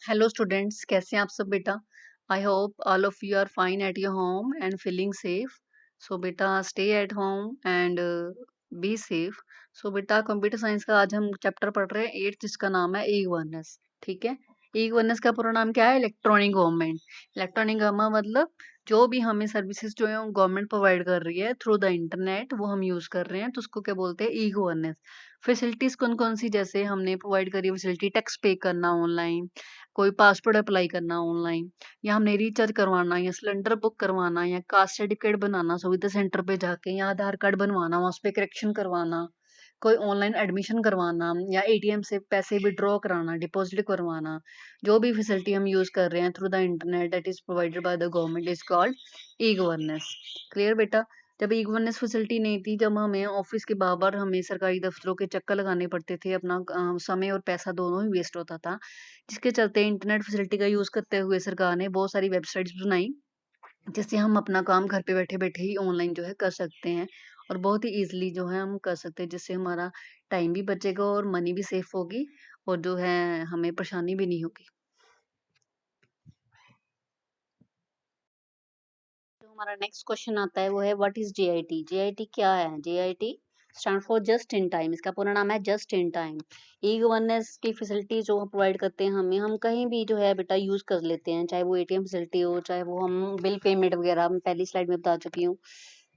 Hello students, कैसे हैं आप सब बेटा। I hope all of you are fine at your home and feeling safe. So बेटा stay at home and be safe. So बेटा computer science का आज हम चैप्टर पढ़ रहे हैं 8th, जिसका नाम है ई गवर्नेंस। ठीक है। ई गवर्नेंस का पूरा नाम क्या है? Electronic government. इलेक्ट्रॉनिक गवर्नमेंट मतलब जो भी हमें सर्विसेज जो है गवर्नमेंट प्रोवाइड कर रही है थ्रू द इंटरनेट, वो हम यूज कर रहे हैं, तो उसको क्या बोलते हैं? E governance. फैसिलिटीज कौन कौन सी जैसे हमने प्रोवाइड करी है फैसिलिटी? टैक्स पे करना ऑनलाइन, कोई पासपोर्ट अप्लाई करना ऑनलाइन, या हमने रिचार्ज करवाना, या सिलेंडर बुक करवाना, या कास्ट सर्टिफिकेट बनाना सुविधा सेंटर पे जाके, या आधार कार्ड बनवाना, वहाँ पे करेक्शन करवाना, कोई ऑनलाइन एडमिशन करवाना, या एटीएम से पैसे विड्रॉ कराना, डिपॉजिट करवाना। जो भी फैसिलिटी हम यूज कर रहे हैं through the internet that is provided by the government is called e governance. Clear बेटा। जब ई गवर्नेंस फैसिलिटी नहीं थी, जब हमें ऑफिस के बाहर हमें सरकारी दफ्तरों के चक्कर लगाने पड़ते थे, अपना समय और पैसा दोनों ही वेस्ट होता था, जिसके चलते इंटरनेट फैसिलिटी का यूज़ करते हुए सरकार ने बहुत सारी वेबसाइट्स बनाई, जिससे हम अपना काम घर पे बैठे-बैठे ही ऑनलाइन जो है कर सकते हैं, और बहुत ही ईज़िली जो है हम कर सकते हैं, जिससे हमारा टाइम भी बचेगा और मनी भी सेफ होगी, और जो है हमें परेशानी भी नहीं होगी। जो हमारा नेक्स्ट क्वेश्चन आता है वो है व्हाट इज जेआईटी। जेआईटी क्या है? JIT stand for just in time. इसका पूरा नाम है just in time. E governance की फैसिलिटी जो प्रोवाइड करते हैं हमें, हम कहीं भी जो है बेटा यूज कर लेते हैं, चाहे वो एटीएम फैसिलिटी हो, चाहे वो हम बिल पेमेंट वगैरह, मैं पहली स्लाइड में बता चुकी हूँ,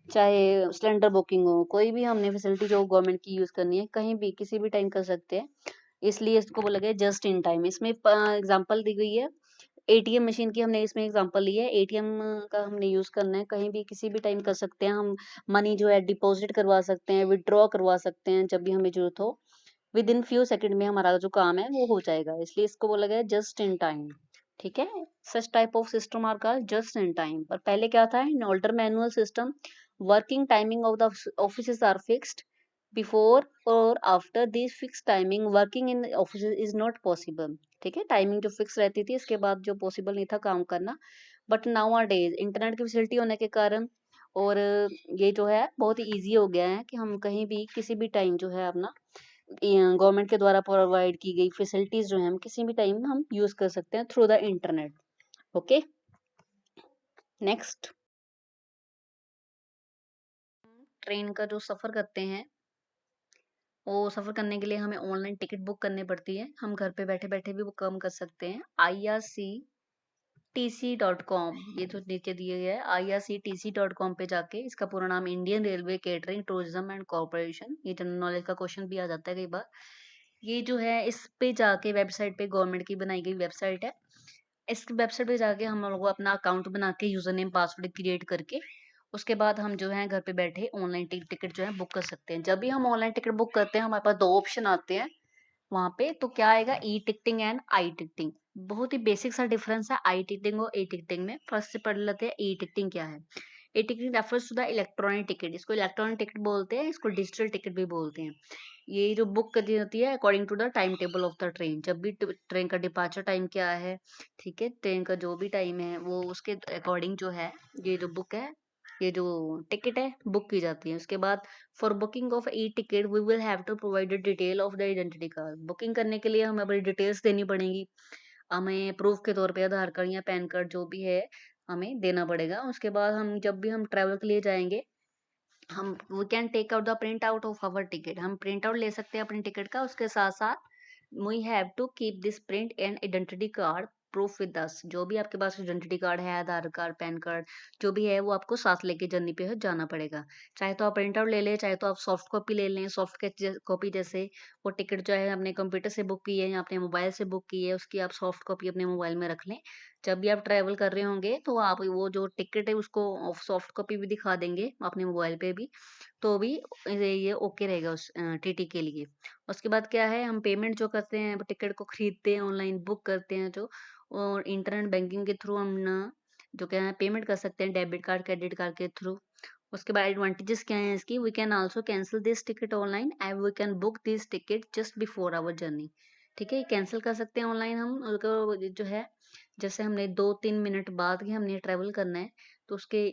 चाहे सिलेंडर बुकिंग हो, कोई भी हमने फैसिलिटी जो गवर्नमेंट की यूज करनी है कहीं भी किसी भी टाइम कर सकते हैं, इसलिए इसको बोला गया जस्ट इन टाइम। इसमें एग्जांपल दी गई है एटीएम मशीन की, हमने इसमें एग्जांपल ली है। एटीएम का हमने यूज करना है, कहीं भी किसी भी टाइम कर सकते हैं हम। मनी जो है डिपॉजिट करवा सकते हैं, विड्रॉ करवा सकते हैं, जब भी हमें जरूरत हो विद इन फ्यू सेकंड में हमारा जो काम है वो हो जाएगा, इसलिए इसको बोला गया जस्ट इन टाइम। ठीक है। Such type of system are called just in time. पर पहले क्या था? In older manual system working timing of the offices are fixed before और after this fix timing working in office is not possible. ठीक है। Timing जो fix रहती थी, इसके बाद जो पॉसिबल नहीं था काम करना। But nowadays internet की फैसिलिटी होने के कारण, और ये जो है बहुत ही ईजी हो गया है कि हम कहीं भी किसी भी टाइम जो है अपना गवर्नमेंट के द्वारा प्रोवाइड की गई फैसिलिटीज जो है हम किसी भी टाइम हम यूज कर सकते हैं through the internet. Okay. Next, train का जो सफर करते हैं, वो सफर करने के लिए हमें ऑनलाइन टिकट बुक करनी पड़ती है। हम घर पे बैठे बैठे भी वो काम कर सकते हैं। irctc.com, ये जो नीचे दिए गए हैं irctc.com पे जाके, इसका पूरा नाम Indian railway catering tourism and corporation, ये जनरल नॉलेज का क्वेश्चन भी आ जाता है कई बार। ये जो है इस पे जाके वेबसाइट पे, गवर्नमेंट की बनाई गई वेबसाइट है, इस वेबसाइट पे जाके हम लोग अपना अकाउंट बना के यूजर नेम पासवर्ड क्रिएट करके, उसके बाद हम जो है घर पे बैठे ऑनलाइन टिकट जो है बुक कर सकते हैं। जब भी हम ऑनलाइन टिकट बुक करते हैं हमारे पास दो ऑप्शन आते हैं वहां पे, तो क्या आएगा? E ticketing and I ticketing. बहुत ही बेसिक सा डिफरेंस है आई टिकटिंग और ई टिकटिंग में। फर्स्ट से पढ़ लेते हैं ई टिकटिंग क्या है। E ticketing refers to the electronic ticket. इसको इलेक्ट्रॉनिक टिकट बोलते हैं, इसको डिजिटल टिकट भी बोलते हैं। ये जो बुक कर दी जाती है according to the time table of the train. जब भी ट्रेन का डिपार्चर टाइम क्या है, ठीक है, ट्रेन का जो भी टाइम है वो उसके अकॉर्डिंग जो है ये जो बुक है, ये जो टिकट है बुक की जाती है। उसके बाद for booking of e ticket we will have to provide the detail of the identity card. Booking करने के लिए हमें अपनी डिटेल्स देनी पड़ेगी। हमें प्रूफ के तौर पे आधार कार्ड या पैन कार्ड जो भी है हमें देना पड़ेगा। उसके बाद हम जब भी हम ट्रैवल के लिए जाएंगे, हम we can take out the print out of our ticket. हम प्रिंट आउट ले सकते हैं अपनी टिकट का। उसके साथ साथ we have to keep this print and identity card proof with us. जो भी आपके पास आइडेंटिटी कार्ड है, आधार कार्ड, पैन कार्ड जो भी है, वो आपको साथ लेके जर्नी पे जाना पड़ेगा। चाहे तो आप प्रिंट आउट ले लें, चाहे तो आप सॉफ्ट कॉपी ले लें। सॉफ्ट कॉपी जैसे वो टिकट जो है अपने कंप्यूटर से बुक की है या अपने मोबाइल से बुक की है, उसकी आप सॉफ्ट कॉपी अपने मोबाइल में रख लें। जब भी आप ट्रैवल कर रहे होंगे तो आप वो जो टिकट है उसको सॉफ्ट कॉपी भी दिखा देंगे अपने मोबाइल पे भी, तो भी ये ओके रहेगा उस टीटी के लिए। उसके बाद क्या है, हम पेमेंट जो करते हैं टिकट को खरीदते हैं, ऑनलाइन बुक करते हैं जो, और इंटरनेट बैंकिंग के थ्रू हम ना जो क्या है पेमेंट कर सकते हैं डेबिट कार्ड, क्रेडिट कार्ड के थ्रू। उसके बाद एडवांटेजेस क्या है इसकी? We can also cancel this ticket online and we can book this ticket just before our journey. ठीक है, ये कैंसिल कर सकते हैं ऑनलाइन हम उसको जो है, जैसे हमने 2-3 मिनट बाद ही हमने ट्रैवल करना है, तो उसके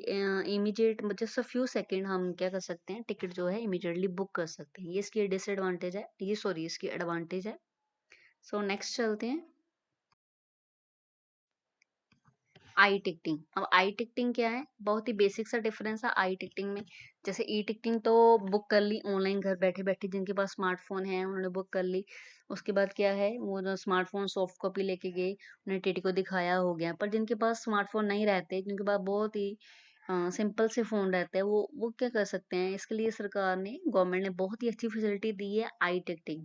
immediate just a few second हम क्या कर सकते हैं, टिकट जो है इमीडिएटली बुक कर सकते हैं। ये इसकी डिसएडवांटेज है, ये सॉरी इसकी एडवांटेज है। सो नेक्स्ट चलते हैं। आई टिकटिंग। अब आई टिकटिंग क्या है? बहुत ही बेसिक सा डिफरेंस है आई टिकटिंग में। जैसे ई टिकटिंग तो बुक कर ली ऑनलाइन, घर बैठे बैठे जिनके पास स्मार्टफोन है उन्होंने बुक कर ली। उसके बाद क्या है, वो जो स्मार्टफोन सॉफ्ट कॉपी लेके गए, उन्हें टीटी को दिखाया, हो गया। पर जिनके पास स्मार्टफोन नहीं रहते, जिनके पास बहुत ही सिंपल से फोन रहते हैं, वो क्या कर सकते हैं? इसके लिए सरकार ने, गवर्नमेंट ने बहुत ही अच्छी फैसिलिटी दी है आई टिकटिंग।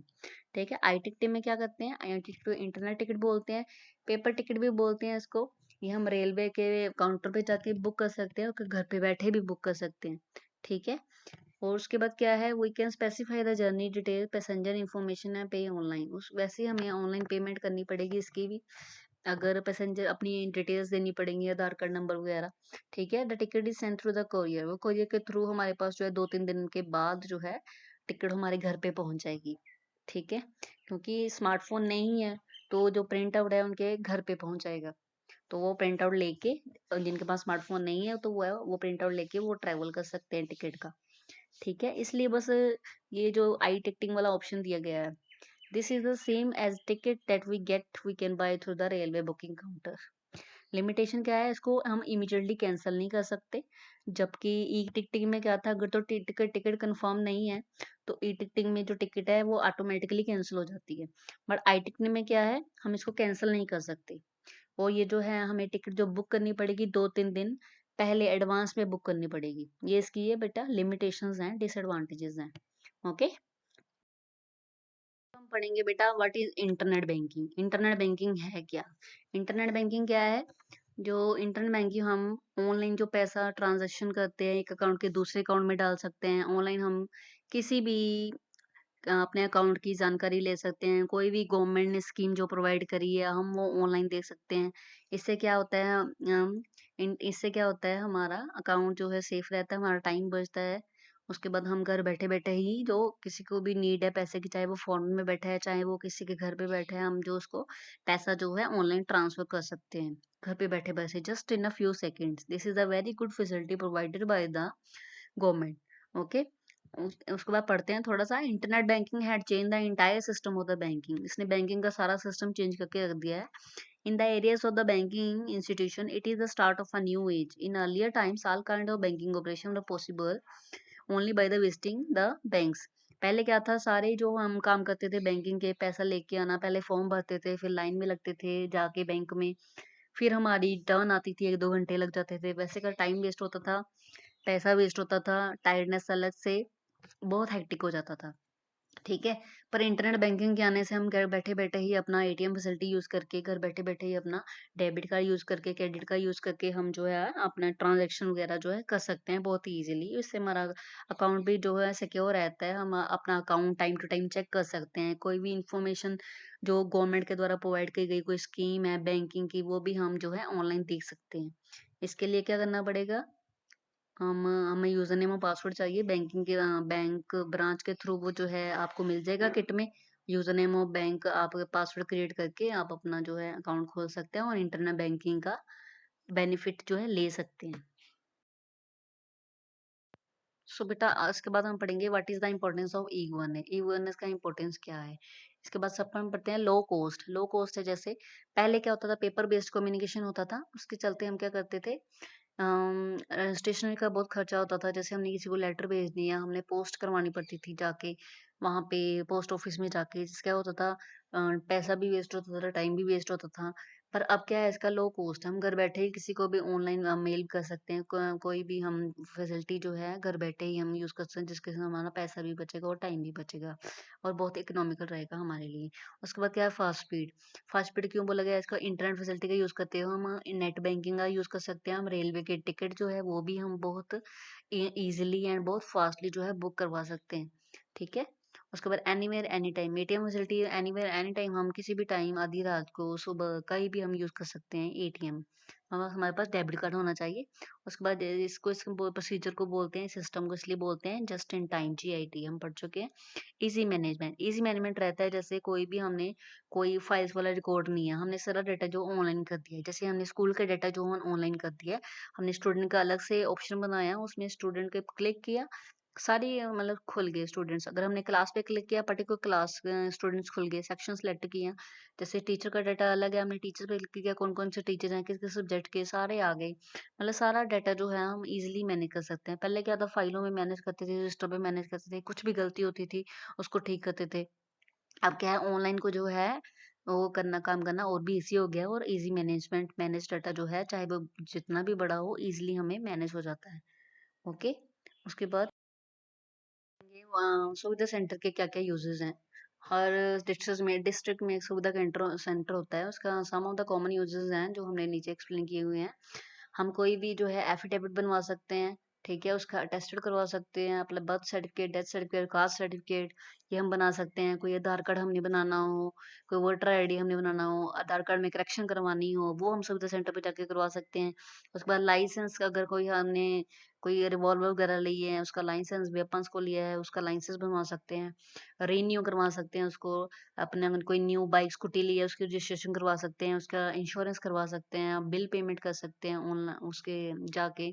ठीक है, आई टिकटिंग में क्या करते हैं? आई टिकट को इंटरनेट टिकट बोलते हैं, पेपर टिकट भी बोलते हैं इसको। ये हम रेलवे के काउंटर पे जाके बुक कर सकते हैं और घर पे बैठे भी बुक कर सकते हैं। ठीक है। और उसके बाद क्या है, we can specify the journey detail, passenger information है, पे ऑनलाइन। उस वैसे ही हमें ऑनलाइन पेमेंट करनी पड़ेगी इसकी भी, अगर पैसेंजर अपनी डिटेल्स देनी पड़ेंगी, आधार कार्ड नंबर वगैरह। ठीक है। The ticket is send through the courier, वो कोरियर के थ्रू हमारे पास जो है 2-3 दिन के बाद जो है टिकट हमारे घर पे पहुंच जाएगी। ठीक है। क्योंकि स्मार्टफोन नहीं है तो जो प्रिंट आउट है उनके घर पे पहुंच जाएगा। तो वो प्रिंट आउट लेके, जिनके पास स्मार्टफोन नहीं है तो वो प्रिंट आउट लेके वो ट्रैवल कर सकते हैं टिकट का। ठीक है। इसलिए बस ये जो आई टिकटिंग वाला ऑप्शन दिया गया है, this is the same as ticket that we can buy through the railway booking counter. Limitation क्या है, इसको हम इमीडिएटली कैंसिल नहीं कर सकते। जबकि ई टिकटिंग में क्या था, अगर तो टिकट टिकट कंफर्म नहीं है तो ई टिकटिंग में जो टिकट है वो ऑटोमेटिकली कैंसिल हो जाती है। बट आई टिकटिंग में क्या है, हम इसको कैंसिल नहीं कर सकते। और ये जो है, हमें टिकट जो बुक करनी पड़ेगी 2-3 दिन पहले एडवांस में बुक करनी पड़ेगी। ये इसकी ये बेटा लिमिटेशंस हैं, डिसएडवांटेजेस हैं। ओके। हम पढ़ेंगे बेटा what is internet banking. Internet banking है क्या? इंटरनेट बैंकिंग क्या है? जो इंटरनेट बैंकिंग, हम ऑनलाइन जो पैसा ट्रांजैक्शन करते हैं, एक अकाउंट के दूसरे अकाउंट में डाल सकते हैं। ऑनलाइन हम किसी भी अपने अकाउंट की जानकारी ले सकते हैं। कोई भी गवर्नमेंट ने स्कीम जो प्रोवाइड करी है हम वो ऑनलाइन देख सकते हैं। इससे क्या होता है, इससे क्या होता है, हमारा अकाउंट जो है सेफ रहता है, हमारा टाइम बचता है। उसके बाद हम घर बैठे बैठे ही, जो किसी को भी नीड है पैसे की, चाहे वो फॉरेन में बैठा है चाहे वो किसी के घर पे बैठा है, हम जो उसको पैसा जो है ऑनलाइन ट्रांसफर कर सकते हैं घर पे बैठे बैठे, just in a few seconds. This is a very good facility provided by the government. Okay. उसके बाद पढ़ते हैं थोड़ा सा, internet banking had change the entire system of the banking. इसने बैंकिंग का सारा सिस्टम चेंज करके रख दिया है। In the areas of the banking institution it is the start of a new age. In earlier times all kind of banking operation were possible only by the visiting the banks. पहले क्या था, सारे जो हम काम करते थे banking के, पैसा लेके आना, पहले फॉर्म भरते थे, फिर लाइन में लगते थे जाके बैंक में, फिर हमारी टर्न आती थी, 1-2 घंटे लग जाते थे, वैसे का टाइम वेस्ट होता था, पैसा वेस्ट होता था, टायर्डनेस अलग से, बहुत हेक्टिक हो जाता था। ठीक है। पर इंटरनेट बैंकिंग के आने से हम घर बैठे बैठे ही अपना एटीएम फैसिलिटी यूज करके, घर बैठे बैठे ही अपना डेबिट कार्ड यूज करके, क्रेडिट कार्ड यूज करके हम जो है अपना ट्रांजैक्शन वगैरह जो है कर सकते हैं बहुत ही इजीली। इससे हमारा अकाउंट भी जो है सिक्योर रहता है, हम अपना account time to time check कर सकते हैं। कोई भी इंफॉर्मेशन जो गवर्नमेंट के द्वारा प्रोवाइड की गई, कोई स्कीम है बैंकिंग की, वो भी हम जो है ऑनलाइन देख सकते हैं। इसके लिए क्या करना पड़ेगा, हमें यूज़र नेम और पासवर्ड चाहिए। बैंकिंग के बैंक ब्रांच के थ्रू वो जो है आपको मिल जाएगा किट में। यूज़र नेम और बैंक आप पासवर्ड क्रिएट करके आप अपना जो है अकाउंट खोल सकते हैं और इंटरनेट बैंकिंग का बेनिफिट जो है ले सकते हैं। सो बेटा इसके बाद हम पढ़ेंगे what is the importance of e governance. E governance का इम्पोर्टेंस क्या है? इसके बाद सब हम पढ़ते हैं लो कॉस्ट। लो कॉस्ट है, जैसे पहले क्या होता था, पेपर बेस्ड कम्युनिकेशन होता था, उसके चलते हम क्या करते थे, स्टेशनरी का बहुत खर्चा होता था। जैसे हमने किसी को लेटर भेज दिया, हमने पोस्ट करवानी पड़ती थी जाके वहाँ पे पोस्ट ऑफिस में जाके, जिससे क्या होता था, पैसा भी वेस्ट होता था, टाइम भी वेस्ट होता था। पर अब क्या है, इसका लो कॉस्ट, हम घर बैठे ही किसी को भी ऑनलाइन मेल कर सकते हैं। कोई भी हम फैसिलिटी जो है घर बैठे ही हम यूज़ कर सकते हैं, जिसके से हमारा पैसा भी बचेगा और टाइम भी बचेगा और बहुत इकोनॉमिकल रहेगा हमारे लिए। उसके बाद क्या है, फास्ट स्पीड। फास्ट स्पीड क्यों बोला गया, इसका इंटरनेट फैसिलिटी का यूज़ करते हुए हम नेट बैंकिंग का यूज़ कर सकते हैं। हम रेलवे के टिकट जो है वो भी हम बहुत ईजिली एंड बहुत फास्टली जो है बुक करवा सकते हैं। ठीक है। उसके बाद anywhere any time, ATM facility anywhere any time, हम किसी भी टाइम, आधी रात को, सुबह, कहीं भी हम यूज़ कर सकते हैं एटीएम। हमारे पास डेबिट कार्ड होना चाहिए। उसके बाद इसको इस प्रोसीजर को बोलते हैं, सिस्टम को इसलिए बोलते हैं जस्ट इन टाइम, जीआईटी हम पढ़ चुके हैं। इजी मैनेजमेंट, इजी मैनेजमेंट रहता है, जैसे कोई भी हमने कोई फाइल्स वाला रिकॉर्ड नहीं है, हमने सारा डाटा जो ऑनलाइन कर दिया है। जैसे हमने स्कूल का डाटा जो ऑनलाइन कर दिया है, हमने स्टूडेंट का अलग से ऑप्शन बनाया, उसमें स्टूडेंट के क्लिक किया, सारी मतलब खुल गए स्टूडेंट्स। अगर हमने क्लास पे क्लिक किया, पर्टिकुलर क्लास स्टूडेंट्स खुल गए, सेक्शन सेलेक्ट किए। जैसे टीचर का डाटा अलग है, हमने टीचर पे क्लिक किया, कौन-कौन से टीचर हैं, किस-किस सब्जेक्ट के, सारे आ गए। मतलब सारा डाटा जो है हम इज़िली मैनेज कर सकते हैं। पहले क्या था, फाइलों में मैनेज करते थे, रजिस्टर पे मैनेज करते थे, कुछ भी गलती होती थी, उसको ठीक करते थे। अब क्या है, ऑनलाइन को जो है वो करना, काम करना और भी ईज़ी हो गया है, और ईज़ी मैनेजमेंट, मैनेज डाटा जो है, चाहे वो जितना भी बड़ा हो, ईज़िली हमें मैनेज हो जाता है। ओके? उसके बाद ये सुविधा सेंटर के क्या-क्या यूजेस हैं? हर डिस्ट्रिक्ट में एक सुविधा केंटर सेंटर होता है, उसका सम ऑफ द कॉमन यूजेस हैं जो हमने नीचे एक्सप्लेन किए हुए हैं। हम कोई भी जो है एफिडेविट बनवा सकते हैं, ठीक है? उसका अटेस्टेड करवा सकते हैं, अपना birth certificate, death certificate, caste certificate, ये हम बना सकते हैं। कोई आधार कार्ड हमने बनाना हो, कोई वोटर आईडी हमने बनाना हो, आधार कार्ड में करेक्शन करवानी हो, वो हम सुविधा सेंटर पे जाके करवा सकते हैं। उसके बाद लाइसेंस, अगर कोई हमने कोई रिवॉल्वर वगैरह ली है, उसका लाइसेंस, वेपन्स को लिया है, उसका लाइसेंस बनवा सकते हैं। रिन्यू करवा सकते हैं उसको। अपने अगर कोई न्यू बाइक, स्कूटी ली है, उसकी रजिस्ट्रेशन करवा सकते हैं, उसका इंश्योरेंस करवा सकते हैं, बिल पेमेंट कर सकते हैं उसके जाके।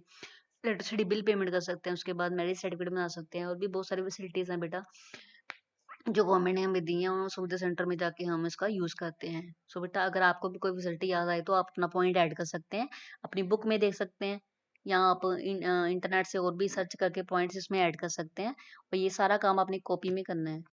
इलेक्ट्रिसिटी बिल पेमेंट कर सकते हैं, उसके बाद मैरिज सर्टिफिकेट बना सकते हैं, और भी बहुत सारी फैसिलिटीज़ हैं बेटा, जो गवर्नमेंट ने हमें दी हैं, और सुविधा सेंटर में जाके हम इसका यूज़ करते हैं। सो बेटा, अगर आपको भी कोई फैसिलिटी याद आए तो आप अपना पॉइंट ऐड कर सकते हैं, अपनी बुक में देख सकते हैं, या आप इंटरनेट से और भी सर्च करके पॉइंट्स इसमें ऐड कर सकते हैं, और ये सारा काम अपनी कॉपी में करना है।